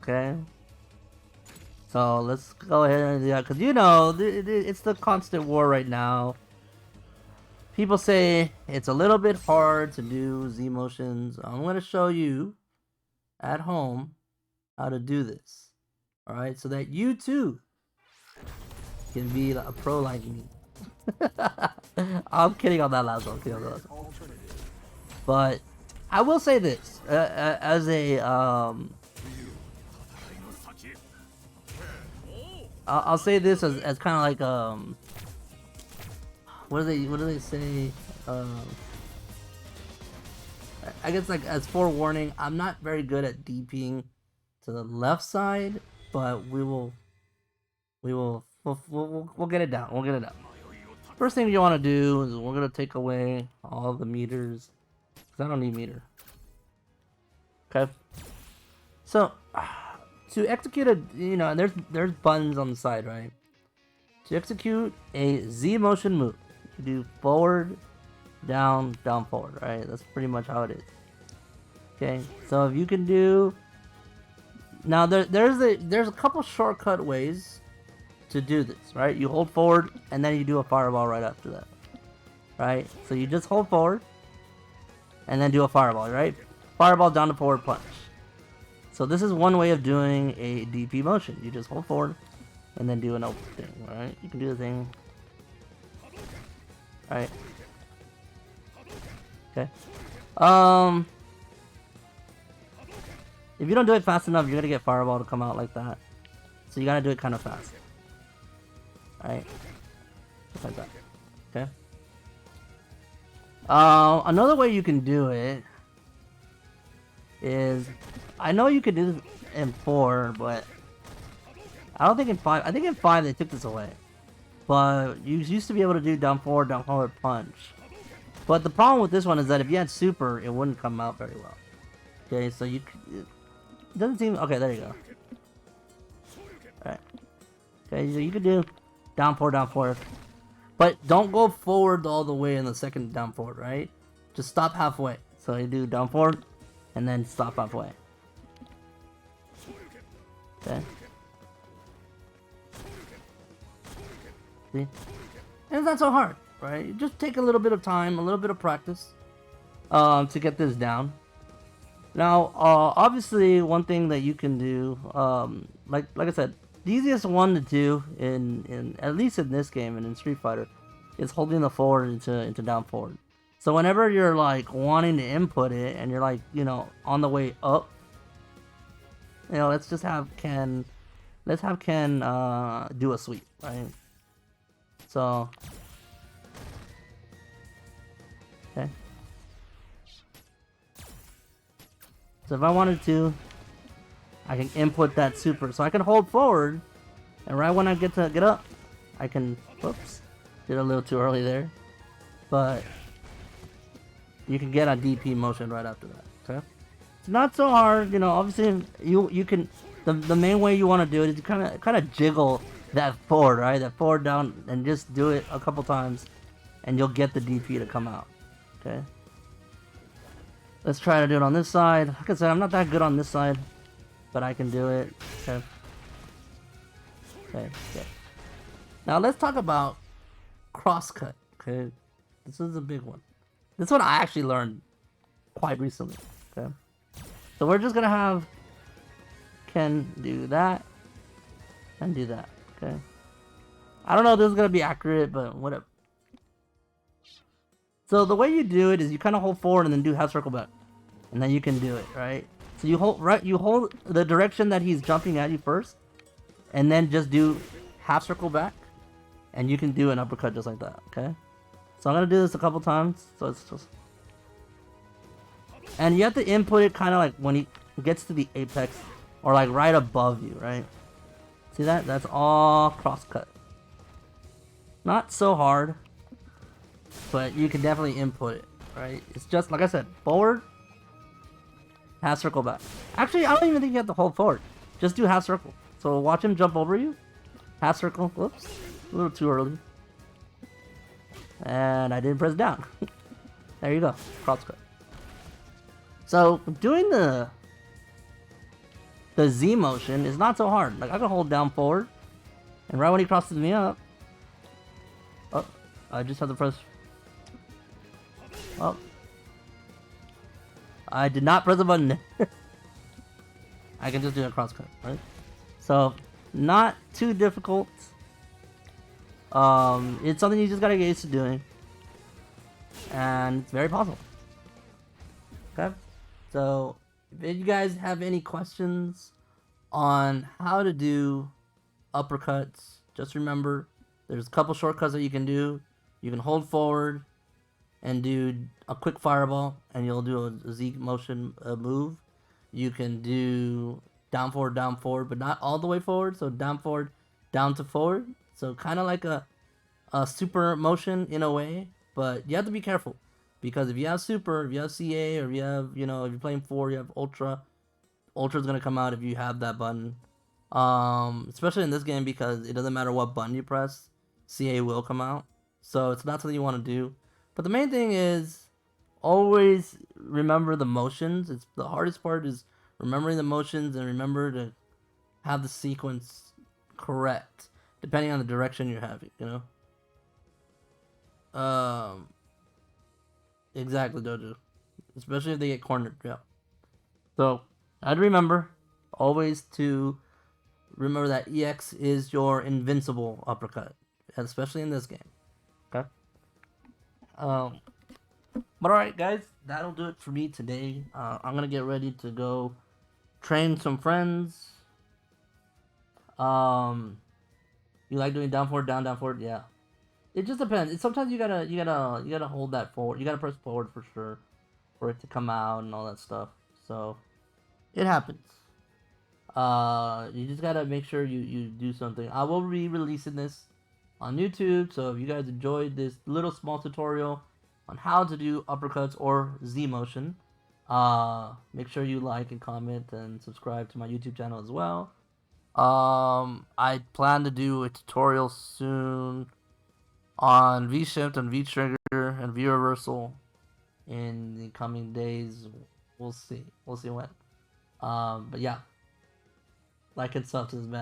Okay. So let's go ahead and do that, because you know, it's the constant war right now. People say it's a little bit hard to do Z motions. I'm going to show you at home how to do this. Alright, so that you too can be a pro like me. I'm kidding on that last one. But I will say this as a I'll say this as kind of like what do they say? I guess like as forewarning, I'm not very good at DPing to the left side, but we'll get it down. We'll get it down. First thing you want to do is we're gonna take away all the meters, because I don't need meter. Okay. So to execute a, you know, there's buttons on the side, right? To execute a Z motion move, you do forward, down, down, forward, right? That's pretty much how it is. Okay, so if you can do, now there's a couple shortcut ways to do this, right? You hold forward and then you do a fireball right after that, right? So you just hold forward and then do a fireball, right? Fireball down to forward punch. So this is one way of doing a DP motion. You just hold forward and then do an open thing, right? You can do the thing, right? Okay. If you don't do it fast enough, you're gonna get fireball to come out like that. So you gotta do it kind of fast. Right? Just like that. Okay. Another way you can do it is, I know you could do this in 4, but I don't think in 5. I think in 5 they took this away. But you used to be able to do down forward punch. But the problem with this one is that if you had super, it wouldn't come out very well. Okay, so it doesn't seem, okay, there you go. Alright. Okay, so you could do down forward. But don't go forward all the way in the second down forward, right? Just stop halfway. So you do down forward, and then stop halfway. Okay. See? And it's not so hard, right? You just take a little bit of time, a little bit of practice, to get this down. Now, obviously, one thing that you can do, like I said, the easiest one to do in at least in this game and in Street Fighter is holding the forward into down forward. So whenever you're like wanting to input it and you're like, you know, on the way up, you know, let's have Ken do a sweep, right? So okay. So if I wanted to, I can input that super. So I can hold forward, and right when I get up, I can, whoops, did a little too early there. But you can get a DP motion right after that, okay? It's not so hard, you know, obviously you can, the main way you want to do it is you kind of jiggle that forward, right? That forward down, and just do it a couple times, and you'll get the DP to come out, okay? Let's try to do it on this side. Like I said, I'm not that good on this side, but I can do it. Okay. Okay. Now let's talk about crosscut. Okay. This is a big one. This one I actually learned quite recently. Okay. So we're just gonna have Ken do that and do that. Okay. I don't know if this is gonna be accurate, but whatever. So the way you do it is you kind of hold forward and then do half circle back, and then you can do it, right? So you hold the direction that he's jumping at you first, and then just do half circle back, and you can do an uppercut just like that. Okay. So I'm gonna do this a couple times. So it's just, and you have to input it kind of like when he gets to the apex, or like right above you, right? See that? That's all crosscut. Not so hard, but you can definitely input it, right? It's just, like I said, forward, half circle back. Actually, I don't even think you have to hold forward. Just do half circle. So watch him jump over you. Half circle. Whoops. A little too early. And I didn't press down. There you go. Crosscut. So doing the the Z motion is not so hard. Like, I can hold down forward, and right when he crosses me up, oh, I just have to press. Oh, I did not press the button. I can just do a cross cut, right? So, not too difficult. It's something you just gotta get used to doing, and it's very possible. Okay, so if you guys have any questions on how to do uppercuts, just remember there's a couple shortcuts that you can do. You can hold forward and do a quick fireball, and you'll do a Z motion move. You can do down forward, but not all the way forward. So down forward, down to forward. So kind of like a super motion in a way, but you have to be careful. Because if you have super, if you have CA, or if you have, if you're playing 4, you have Ultra. Ultra's going to come out if you have that button. Especially in this game, because it doesn't matter what button you press, CA will come out. So it's not something you want to do. But the main thing is, always remember the motions. It's the hardest part is remembering the motions, and remember to have the sequence correct, depending on the direction you're having, Exactly, Dojo. Especially if they get cornered, yeah. So, I'd remember always to remember that EX is your invincible uppercut, especially in this game. Okay? But alright, guys, that'll do it for me today. I'm gonna get ready to go train some friends. You like doing down forward, down forward? Yeah. It just depends. Sometimes you gotta hold that forward. You gotta press forward for sure, for it to come out and all that stuff. So it happens. You just gotta make sure you do something. I will be releasing this on YouTube, so if you guys enjoyed this little small tutorial on how to do uppercuts or Z motion, make sure you like and comment and subscribe to my YouTube channel as well. I plan to do a tutorial soon on V-shift and V-trigger and V-reversal in the coming days. We'll see when. But yeah, like and sub to this man.